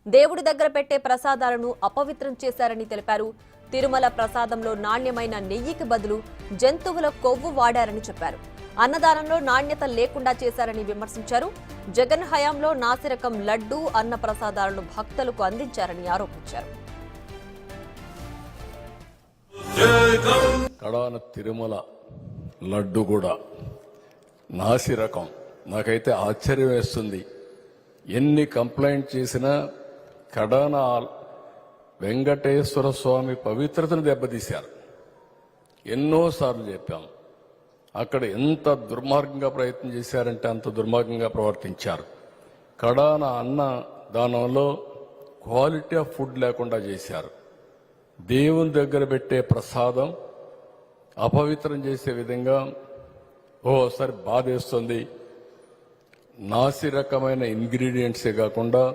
దేవుడి దగ్గర పెట్టే ప్రసాదాలను అపవిత్రం చేశారని తెలిపారు. తిరుమల ప్రసాదంలో నాణ్యమైన నెయ్యికి బదులు జంతువుల కొవ్వు వాడారని చెప్పారు. అన్నదానంలో నాణ్యత లేకుండా చేశారని విమర్శించారు. జగన్ హయాంలో నాసిరకం లడ్డూ అన్న ప్రసాదాలను భక్తులకు అందించారని ఆరోపించారు. కడాన తిరుమల లడ్డు కూడా నాసిరకం. నాకైతే ఆశ్చర్యం వేస్తుంది. ఎన్ని కంప్లైంట్ చేసినా కడాన వెంకటేశ్వర స్వామి పవిత్రతను దెబ్బతీశారు. ఎన్నోసార్లు చెప్పాం. అక్కడ ఎంత దుర్మార్గంగా ప్రయత్నం చేశారంటే అంత దుర్మార్గంగా ప్రవర్తించారు. కడాన అన్న దానంలో క్వాలిటీ ఆఫ్ ఫుడ్ లేకుండా చేశారు. దేవుని దగ్గర పెట్టే ప్రసాదం అపవిత్రం చేసే విధంగా ఓసారి బాధేస్తుంది. నాసి రకమైన ఇంగ్రీడియంట్సే కాకుండా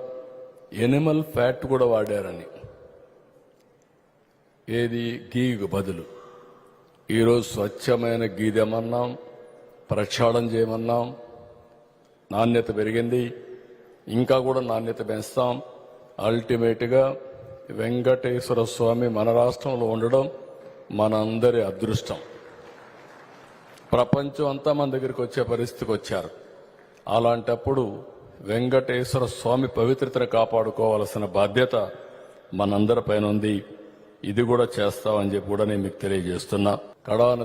ఎనిమల్ ఫ్యాట్ కూడా వాడారని. ఏది గీకు బదులు ఈరోజు స్వచ్ఛమైన గీ తెమన్నాం, ప్రక్షాళన చేయమన్నాం. నాణ్యత పెరిగింది, ఇంకా కూడా నాణ్యత పెంచుతాం. అల్టిమేట్గా వెంకటేశ్వర స్వామి మన రాష్ట్రంలో ఉండడం మనందరి అదృష్టం. ప్రపంచం అంతా మన దగ్గరికి వచ్చే పరిస్థితికి వచ్చారు. అలాంటప్పుడు వెంకటేశ్వర స్వామి పవిత్రతను కాపాడుకోవాల్సిన బాధ్యత మనందరిపైన ఉంది. ఇది కూడా చేస్తామని చెప్పి కూడా నేను మీకు తెలియజేస్తున్నా. కడాన